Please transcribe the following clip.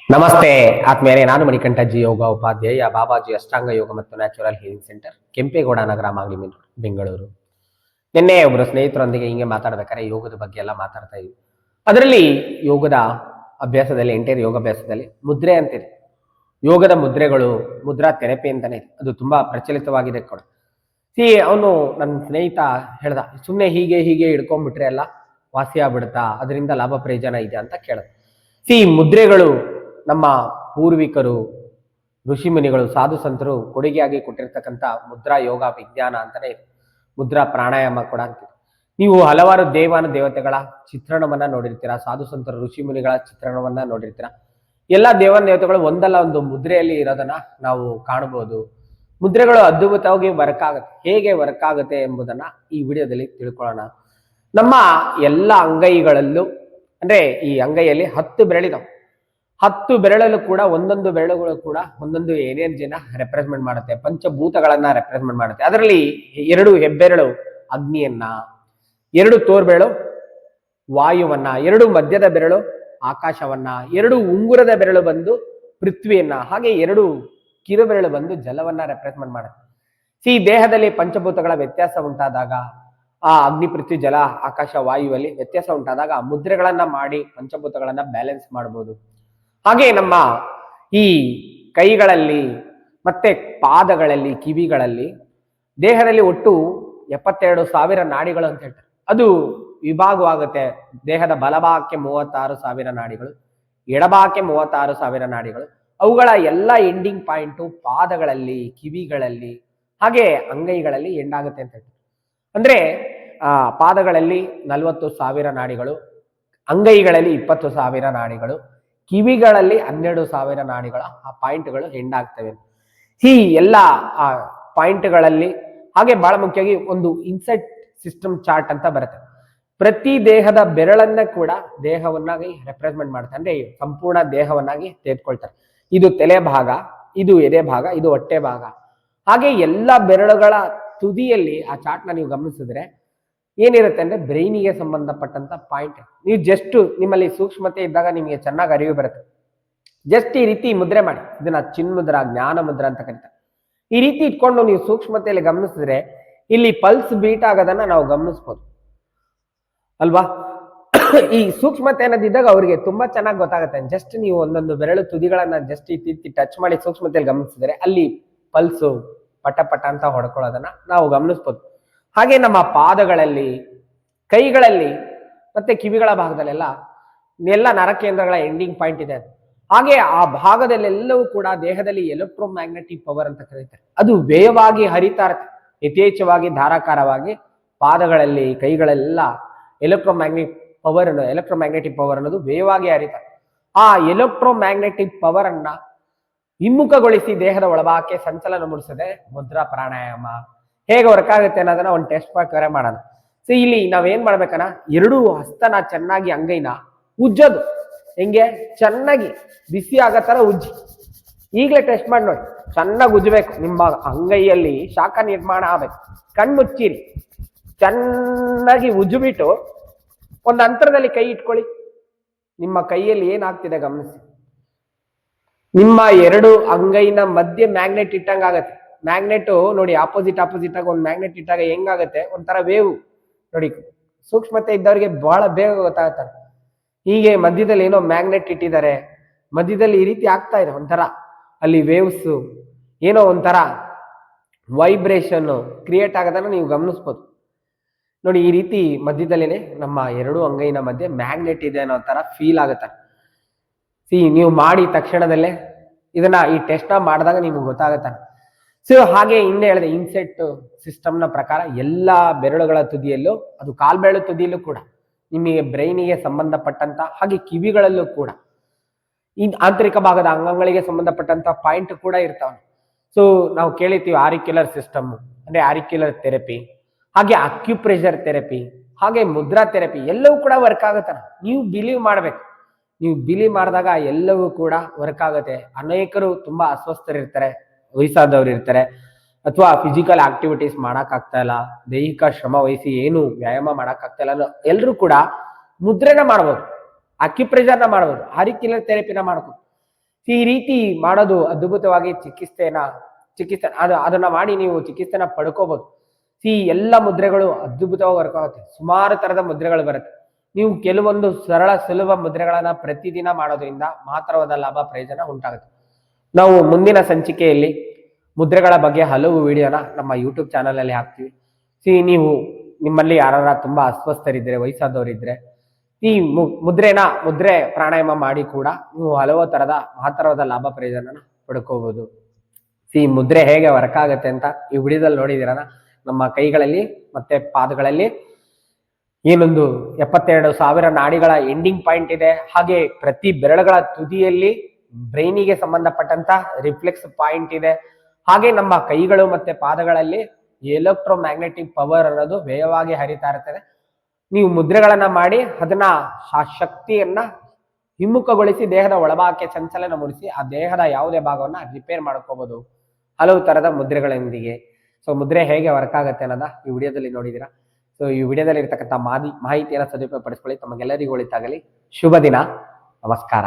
ನಮಸ್ತೆ ಆತ್ಮೀಯರೇ, ನಾನು ಮಣಿಕಂಠಜಿ, ಯೋಗ ಉಪಾಧ್ಯಾಯ, ಬಾಬಾಜಿ ಅಷ್ಟಾಂಗ ಯೋಗ ಮತ್ತು ನ್ಯಾಚುರಲ್ ಹೀಲಿಂಗ್ ಸೆಂಟರ್, ಕೆಂಪೇಗೌಡ ನಗರ, ಮಾಗಡಿ, ಬೆಂಗಳೂರು. ನಿನ್ನೆ ಒಬ್ಬರು ಸ್ನೇಹಿತರೊಂದಿಗೆ ಹಿಂಗೆ ಮಾತಾಡ್ಬೇಕಾದ್ರೆ ಯೋಗದ ಬಗ್ಗೆ ಎಲ್ಲ ಮಾತಾಡ್ತಾ ಇದ್ವಿ. ಅದರಲ್ಲಿ ಯೋಗದ ಅಭ್ಯಾಸದಲ್ಲಿ, ಎಂಟೈರ್ ಯೋಗಾಭ್ಯಾಸದಲ್ಲಿ ಮುದ್ರೆ ಅಂತಿದೆ. ಯೋಗದ ಮುದ್ರೆಗಳು, ಮುದ್ರಾ ಥೆರಪಿ ಅಂತಾನೆ ಇದೆ. ಅದು ತುಂಬಾ ಪ್ರಚಲಿತವಾಗಿದೆ ಕೂಡ. ಅವನು ನನ್ನ ಸ್ನೇಹಿತ ಹೇಳ್ದ, ಸುಮ್ಮನೆ ಹೀಗೆ ಹೀಗೆ ಹಿಡ್ಕೊಂಡ್ಬಿಟ್ರೆ ಎಲ್ಲ ವಾಸಿ ಆಗ್ಬಿಡುತ್ತಾ, ಅದರಿಂದ ಲಾಭ ಪ್ರಯೋಜನ ಇದೆ ಅಂತ ಕೇಳ್ದ. ಮುದ್ರೆಗಳು ನಮ್ಮ ಪೂರ್ವಿಕರು, ಋಷಿ ಮುನಿಗಳು, ಸಾಧು ಸಂತರು ಕೊಡುಗೆಯಾಗಿ ಕೊಟ್ಟಿರ್ತಕ್ಕಂಥ ಮುದ್ರಾ ಯೋಗ ವಿಜ್ಞಾನ ಅಂತಾನೆ ಇದೆ. ಮುದ್ರಾ ಪ್ರಾಣಾಯಾಮ ಕೂಡ ಅಂತಿದೆ. ನೀವು ಹಲವಾರು ದೇವತೆಗಳ ಚಿತ್ರಣವನ್ನ ನೋಡಿರ್ತೀರಾ, ಸಾಧು ಸಂತರು, ಋಷಿ ಮುನಿಗಳ ಚಿತ್ರಣವನ್ನ ನೋಡಿರ್ತೀರಾ. ಎಲ್ಲ ದೇವತೆಗಳು ಒಂದಲ್ಲ ಒಂದು ಮುದ್ರೆಯಲ್ಲಿ ಇರೋದನ್ನ ನಾವು ಕಾಣಬಹುದು. ಮುದ್ರೆಗಳು ಅದ್ಭುತವಾಗಿ ವರ್ಕ್ ಆಗುತ್ತೆ. ಹೇಗೆ ವರ್ಕ್ ಆಗುತ್ತೆ ಎಂಬುದನ್ನ ಈ ವಿಡಿಯೋದಲ್ಲಿ ತಿಳ್ಕೊಳ್ಳೋಣ. ನಮ್ಮ ಎಲ್ಲ ಅಂಗೈಗಳಲ್ಲೂ, ಅಂದ್ರೆ ಈ ಅಂಗೈಯಲ್ಲಿ 10 ಬೆರಳಿದಾವೆ. 10 ಬೆರಳಲ್ಲೂ ಕೂಡ ಒಂದೊಂದು ಬೆರಳುಗಳು ಕೂಡ ಒಂದೊಂದು ಎನರ್ಜಿನ ರೆಪ್ರೆಸೆಂಟ್ ಮಾಡುತ್ತೆ, ಪಂಚಭೂತಗಳನ್ನ ರೆಪ್ರೆಸೆಂಟ್ ಮಾಡುತ್ತೆ. ಅದರಲ್ಲಿ 2 ಹೆಬ್ಬೆರಳು ಅಗ್ನಿಯನ್ನ, 2 ತೋರ್ಬೆರಳು ವಾಯುವನ್ನ, 2 ಮಧ್ಯದ ಬೆರಳು ಆಕಾಶವನ್ನ, 2 ಉಂಗುರದ ಬೆರಳು ಬಂದು ಪೃಥ್ವಿಯನ್ನ, ಹಾಗೆ 2 ಕಿರುಬೆರಳು ಬಂದು ಜಲವನ್ನ ರೆಪ್ರೆಸೆಂಟ್ ಮಾಡುತ್ತೆ. ದೇಹದಲ್ಲಿ ಪಂಚಭೂತಗಳ ವ್ಯತ್ಯಾಸ ಉಂಟಾದಾಗ, ಆ ಅಗ್ನಿ, ಪೃಥ್ವಿ, ಜಲ, ಆಕಾಶ, ವಾಯುವಲ್ಲಿ ವ್ಯತ್ಯಾಸ ಉಂಟಾದಾಗ ಮುದ್ರೆಗಳನ್ನ ಮಾಡಿ ಪಂಚಭೂತಗಳನ್ನ ಬ್ಯಾಲೆನ್ಸ್ ಮಾಡಬಹುದು. ಹಾಗೆ ನಮ್ಮ ಈ ಕೈಗಳಲ್ಲಿ ಮತ್ತೆ ಪಾದಗಳಲ್ಲಿ, ಕಿವಿಗಳಲ್ಲಿ, ದೇಹದಲ್ಲಿ ಒಟ್ಟು 72,000 ನಾಡಿಗಳು ಅಂತ ಹೇಳ್ತಾರೆ. ಅದು ವಿಭಾಗವಾಗುತ್ತೆ. ದೇಹದ ಬಲಭಾಗಕ್ಕೆ 36,000 ನಾಡಿಗಳು, ಎಡಭಾಗಕ್ಕೆ 36,000 ನಾಡಿಗಳು. ಅವುಗಳ ಎಲ್ಲ ಎಂಡಿಂಗ್ ಪಾಯಿಂಟು ಪಾದಗಳಲ್ಲಿ, ಕಿವಿಗಳಲ್ಲಿ, ಹಾಗೆ ಅಂಗೈಗಳಲ್ಲಿ ಎಂಡಾಗುತ್ತೆ ಅಂತ ಹೇಳ್ತಾರೆ. ಅಂದ್ರೆ ಪಾದಗಳಲ್ಲಿ 40,000 ನಾಡಿಗಳು, ಅಂಗೈಗಳಲ್ಲಿ 20,000 ನಾಡಿಗಳು, ಕಿವಿಗಳಲ್ಲಿ 12,000 ನಾಡಿಗಳ ಆ ಪಾಯಿಂಟ್ಗಳು ಎಂಡಾಗ್ತವೆ. ಈ ಎಲ್ಲ ಆ ಪಾಯಿಂಟ್ಗಳಲ್ಲಿ, ಹಾಗೆ ಬಹಳ ಮುಖ್ಯವಾಗಿ ಒಂದು ಇನ್ಸೈಟ್ ಸಿಸ್ಟಮ್ ಚಾರ್ಟ್ ಅಂತ ಬರುತ್ತೆ. ಪ್ರತಿ ದೇಹದ ಬೆರಳನ್ನ ಕೂಡ ದೇಹವನ್ನಾಗಿ ರೆಪ್ರೆಸೆಂಟ್ ಮಾಡ್ತಾರೆ, ಅಂದ್ರೆ ಸಂಪೂರ್ಣ ದೇಹವನ್ನಾಗಿ ತೆಗೆದುಕೊಳ್ತಾರೆ. ಇದು ತಲೆ ಭಾಗ, ಇದು ಎದೆ ಭಾಗ, ಇದು ಹೊಟ್ಟೆ ಭಾಗ. ಹಾಗೆ ಎಲ್ಲ ಬೆರಳುಗಳ ತುದಿಯಲ್ಲಿ ಆ ಚಾರ್ಟ್ನ ನೀವು ಗಮನಿಸಿದ್ರೆ ಏನಿರುತ್ತೆ ಅಂದ್ರೆ ಬ್ರೈನಿಗೆ ಸಂಬಂಧಪಟ್ಟಂತ ಪಾಯಿಂಟ್. ನೀವು ಜಸ್ಟ್ ನಿಮ್ಮಲ್ಲಿ ಸೂಕ್ಷ್ಮತೆ ಇದ್ದಾಗ ನಿಮಗೆ ಚೆನ್ನಾಗಿ ಅರಿವು ಬರುತ್ತೆ. ಜಸ್ಟ್ ಈ ರೀತಿ ಮುದ್ರೆ ಮಾಡಿ, ಇದನ್ನ ಚಿನ್ಮುದ್ರ, ಜ್ಞಾನ ಮುದ್ರ ಅಂತ ಕರೀತಾರೆ. ಈ ರೀತಿ ಇಟ್ಕೊಂಡು ನೀವು ಸೂಕ್ಷ್ಮತೆಯಲ್ಲಿ ಗಮನಿಸಿದ್ರೆ ಇಲ್ಲಿ ಪಲ್ಸ್ ಬೀಟ್ ಆಗೋದನ್ನ ನಾವು ಗಮನಿಸ್ಬೋದು ಅಲ್ವಾ. ಈ ಸೂಕ್ಷ್ಮತೆ ಅನ್ನೋದಿದ್ದಾಗ ಅವರಿಗೆ ತುಂಬಾ ಚೆನ್ನಾಗಿ ಗೊತ್ತಾಗುತ್ತೆ. ಜಸ್ಟ್ ನೀವು ಒಂದೊಂದು ಬೆರಳು ತುದಿಗಳನ್ನ ಜಸ್ಟ್ ಈ ಟಚ್ ಮಾಡಿ ಸೂಕ್ಷ್ಮತೆಯಲ್ಲಿ ಗಮನಿಸಿದ್ರೆ ಅಲ್ಲಿ ಪಲ್ಸು ಪಟ ಪಟ ಅಂತ ಹೊಡ್ಕೊಳ್ಳೋದನ್ನ ನಾವು ಗಮನಿಸ್ಬೋದು. ಹಾಗೆ ನಮ್ಮ ಪಾದಗಳಲ್ಲಿ, ಕೈಗಳಲ್ಲಿ ಮತ್ತೆ ಕಿವಿಗಳ ಭಾಗದಲ್ಲೆಲ್ಲ ಎಲ್ಲ ನರಕೇಂದ್ರಗಳ ಎಂಡಿಂಗ್ ಪಾಯಿಂಟ್ ಇದೆ. ಹಾಗೆ ಆ ಭಾಗದಲ್ಲೆಲ್ಲವೂ ಕೂಡ ದೇಹದಲ್ಲಿ ಎಲೆಕ್ಟ್ರೋಮ್ಯಾಗ್ನೆಟಿಕ್ ಪವರ್ ಅಂತ ಕರೀತಾರೆ. ಅದು ವೇಗವಾಗಿ ಹರಿತಾ ಇರುತ್ತೆ, ಯಥೇಚ್ಛವಾಗಿ ಧಾರಾಕಾರವಾಗಿ. ಪಾದಗಳಲ್ಲಿ, ಕೈಗಳೆಲ್ಲ ಎಲೆಕ್ಟ್ರೋಮ್ಯಾಗ್ನೆಟಿಕ್ ಪವರ್ ಅನ್ನೋದು ವೇಗವಾಗಿ ಹರಿತಾರೆ. ಆ ಎಲೆಕ್ಟ್ರೋಮ್ಯಾಗ್ನೆಟಿಕ್ ಪವರ್ ಅನ್ನ ಹಿಮ್ಮುಖಗೊಳಿಸಿ ದೇಹದ ಒಳಭಾಗಕ್ಕೆ ಸಂಚಲನ ಮೂಡಿಸದೆ ಮುದ್ರಾ ಪ್ರಾಣಾಯಾಮ ಹೇಗೆ ವರ್ಕ್ ಆಗುತ್ತೆ ಅನ್ನೋದನ್ನ ಒಂದು ಟೆಸ್ಟ್ ಪ್ರಕಾರ ಮಾಡೋಣ. ಇಲ್ಲಿ ನಾವೇನ್ ಮಾಡ್ಬೇಕನ್ನ, 2 ಹಸ್ತನ ಚೆನ್ನಾಗಿ ಅಂಗೈನ ಉಜ್ಜೋದು. ಹೆಂಗೆ? ಚೆನ್ನಾಗಿ ಬಿಸಿ ಆಗೋ ತರ ಉಜ್ಜಿ. ಈಗಲೇ ಟೆಸ್ಟ್ ಮಾಡಿ ನೋಡಿ, ಚೆನ್ನಾಗಿ ಉಜ್ಜಬೇಕು. ನಿಮ್ಮ ಅಂಗೈಯಲ್ಲಿ ಶಾಖ ನಿರ್ಮಾಣ ಆಗ್ಬೇಕು. ಕಣ್ಮುಚ್ಚಿರಿ, ಚೆನ್ನಾಗಿ ಉಜ್ಜಿಬಿಟ್ಟು ಒಂದು ಅಂತರದಲ್ಲಿ ಕೈ ಇಟ್ಕೊಳ್ಳಿ. ನಿಮ್ಮ ಕೈಯಲ್ಲಿ ಏನಾಗ್ತಿದೆ ಗಮನಿಸಿ. ನಿಮ್ಮ 2 ಅಂಗೈನ ಮಧ್ಯೆ ಮ್ಯಾಗ್ನೆಟ್ ಇಟ್ಟಂಗ ಆಗತ್ತೆ. ಮ್ಯಾಗ್ನೆಟ್ ನೋಡಿ, ಆಪೋಸಿಟ್ ಆಗಿ ಒಂದು ಮ್ಯಾಗ್ನೆಟ್ ಇಟ್ಟಾಗ ಹೆಂಗಾಗತ್ತೆ, ಒಂಥರ ವೇವ್ ನೋಡಿ. ಸೂಕ್ಷ್ಮತೆ ಇದ್ದವ್ರಿಗೆ ಬಹಳ ಬೇಗ ಗೊತ್ತಾಗತ್ತೆ. ಹೀಗೆ ಮಧ್ಯದಲ್ಲಿ ಏನೋ ಮ್ಯಾಗ್ನೆಟ್ ಇಟ್ಟಿದ್ದಾರೆ, ಮಧ್ಯದಲ್ಲಿ ಈ ರೀತಿ ಆಗ್ತಾ ಇದೆ ಒಂಥರ, ಅಲ್ಲಿ ವೇವ್ಸ್ ಏನೋ ಒಂಥರ ವೈಬ್ರೇಷನ್ ಕ್ರಿಯೇಟ್ ಆಗೋದನ್ನ ನೀವು ಗಮನಿಸ್ಬೋದು ನೋಡಿ. ಈ ರೀತಿ ಮಧ್ಯದಲ್ಲಿನೇ ನಮ್ಮ 2 ಅಂಗೈನ ಮಧ್ಯೆ ಮ್ಯಾಗ್ನೆಟ್ ಇದೆ ಅನ್ನೋ ತರ ಫೀಲ್ ಆಗುತ್ತೆ. ನೀವು ಮಾಡಿ ತಕ್ಷಣದಲ್ಲೇ ಇದನ್ನ ಈ ಟೆಸ್ಟ್ ನ ಮಾಡಿದಾಗ ನಿಮ್ಗೆ ಗೊತ್ತಾಗತ್ತೆ. ಹಾಗೆ ಹಿಂದೆ ಹೇಳಿದೆ, ಇನ್ಸೆಟ್ ಸಿಸ್ಟಮ್ನ ಪ್ರಕಾರ ಎಲ್ಲ ಬೆರಳುಗಳ ತುದಿಯಲ್ಲೂ, ಅದು ಕಾಲ್ಬೆರಳು ತುದಿಯಲ್ಲೂ ಕೂಡ ನಿಮಗೆ ಬ್ರೈನಿಗೆ ಸಂಬಂಧಪಟ್ಟಂತ, ಹಾಗೆ ಕಿವಿಗಳಲ್ಲೂ ಕೂಡ ಈ ಆಂತರಿಕ ಭಾಗದ ಅಂಗಗಳಿಗೆ ಸಂಬಂಧಪಟ್ಟಂತ ಪಾಯಿಂಟ್ ಕೂಡ ಇರ್ತಾವೆ. ನಾವು ಕೇಳಿರ್ತೀವಿ ಆರಿಕ್ಯುಲರ್ ಸಿಸ್ಟಮ್, ಅಂದ್ರೆ ಆರಿಕ್ಯುಲರ್ ಥೆರಪಿ, ಹಾಗೆ ಅಕ್ಯುಪ್ರೆಷರ್ ಥೆರಪಿ, ಹಾಗೆ ಮುದ್ರಾ ಥೆರಪಿ ಎಲ್ಲವೂ ಕೂಡ ವರ್ಕ್ ಆಗುತ್ತೆ. ನೀವು ಬಿಲೀವ್ ಮಾಡ್ಬೇಕು. ನೀವು ಬಿಲೀವ್ ಮಾಡಿದಾಗ ಎಲ್ಲವೂ ಕೂಡ ವರ್ಕ್ ಆಗುತ್ತೆ. ಅನೇಕರು ತುಂಬಾ ಅಸ್ವಸ್ಥರಿರ್ತಾರೆ, ವಯಸ್ಸಾದವ್ರು ಇರ್ತಾರೆ, ಅಥವಾ ಫಿಸಿಕಲ್ ಆಕ್ಟಿವಿಟೀಸ್ ಮಾಡಕ್ ಆಗ್ತಾ ಇಲ್ಲ, ದೈಹಿಕ ಶ್ರಮ ವಹಿಸಿ ಏನು ವ್ಯಾಯಾಮ ಮಾಡಕ್ ಆಗ್ತಾ ಇಲ್ಲ, ಎಲ್ಲರೂ ಕೂಡ ಮುದ್ರೆನ ಮಾಡ್ಬೋದು. ಅಕ್ಯುಪ್ರೆಷರ್ನ ಮಾಡ್ಬೋದು, ಆರಿಕ್ಯುಲರ್ ಥೆರಪಿನ ಮಾಡ್ಬೋದು. ಈ ರೀತಿ ಮಾಡೋದು ಅದ್ಭುತವಾಗಿ ಚಿಕಿತ್ಸೆ ಅದನ್ನ ಮಾಡಿ ನೀವು ಚಿಕಿತ್ಸೆನ ಪಡ್ಕೋಬಹುದು. ಎಲ್ಲ ಮುದ್ರೆಗಳು ಅದ್ಭುತವಾಗಿ ವರ್ಕ್ ಆಗುತ್ತೆ. ಸುಮಾರು ತರದ ಮುದ್ರೆಗಳು ಬರುತ್ತೆ. ನೀವು ಕೆಲವೊಂದು ಸರಳ ಸುಲಭ ಮುದ್ರೆಗಳನ್ನ ಪ್ರತಿದಿನ ಮಾಡೋದ್ರಿಂದ ಮಾತ್ರವಾದ ಲಾಭ ಪ್ರಯೋಜನ ಉಂಟಾಗುತ್ತೆ. ನಾವು ಮುಂದಿನ ಸಂಚಿಕೆಯಲ್ಲಿ ಮುದ್ರೆಗಳ ಬಗ್ಗೆ ಹಲವು ವಿಡಿಯೋನ ನಮ್ಮ ಯೂಟ್ಯೂಬ್ ಚಾನಲ್ ಅಲ್ಲಿ ಹಾಕ್ತೀವಿ. ನೀವು ನಿಮ್ಮಲ್ಲಿ ಯಾರ ತುಂಬಾ ಅಸ್ವಸ್ಥರಿದ್ರೆ, ವಯಸ್ಸಾದವರಿದ್ರೆ ಈ ಮುದ್ರೆ ಪ್ರಾಣಾಯಾಮ ಮಾಡಿ ಕೂಡ ನೀವು ಹಲವು ತರದ ಮಹತ್ತರವಾದ ಲಾಭ ಪ್ರಯೋಜನ ಪಡ್ಕೋಬಹುದು. ಈ ಮುದ್ರೆ ಹೇಗೆ ವರ್ಕ್ ಆಗುತ್ತೆ ಅಂತ ಈ ವಿಡಿಯೋದಲ್ಲಿ ನೋಡಿದಿರನ. ನಮ್ಮ ಕೈಗಳಲ್ಲಿ ಮತ್ತೆ ಪಾದಗಳಲ್ಲಿ ಏನೊಂದು 72,000 ನಾಡಿಗಳ ಎಂಡಿಂಗ್ ಪಾಯಿಂಟ್ ಇದೆ. ಹಾಗೆ ಪ್ರತಿ ಬೆರಳುಗಳ ತುದಿಯಲ್ಲಿ ಬ್ರೈನಿಗೆ ಸಂಬಂಧಪಟ್ಟಂತ ರಿಫ್ಲೆಕ್ಸ್ ಪಾಯಿಂಟ್ ಇದೆ. ಹಾಗೆ ನಮ್ಮ ಕೈಗಳು ಮತ್ತೆ ಪಾದಗಳಲ್ಲಿ ಎಲೆಕ್ಟ್ರೋಮ್ಯಾಗ್ನೆಟಿಕ್ ಪವರ್ ಅನ್ನೋದು ವೇಗವಾಗಿ ಹರಿತಾ ಇರ್ತದೆ. ನೀವು ಮುದ್ರೆಗಳನ್ನ ಮಾಡಿ ಅದನ್ನ ಆ ಶಕ್ತಿಯನ್ನ ಹಿಮ್ಮುಖಗೊಳಿಸಿ ದೇಹದ ಒಳಭಾಗಕ್ಕೆ ಸಂಚಲನ ಮೂಡಿಸಿ ಆ ದೇಹದ ಯಾವುದೇ ಭಾಗವನ್ನ ರಿಪೇರ್ ಮಾಡ್ಕೋಬಹುದು ಹಲವು ತರದ ಮುದ್ರೆಗಳೊಂದಿಗೆ. ಸೊ ಮುದ್ರೆ ಹೇಗೆ ವರ್ಕ್ ಆಗುತ್ತೆ ಅನ್ನೋದ ಈ ವಿಡಿಯೋದಲ್ಲಿ ನೋಡಿದೀರಾ. ಸೊ ಈ ವಿಡಿಯೋದಲ್ಲಿ ಇರ್ತಕ್ಕಂಥ ಮಾಹಿತಿಯನ್ನು ಸದುಪಯೋಗ ಪಡಿಸ್ಕೊಳ್ಳಿ. ತಮಗೆಲ್ಲರಿಗೂ ಒಳಿತಾಗಲಿ. ಶುಭ ದಿನ. ನಮಸ್ಕಾರ.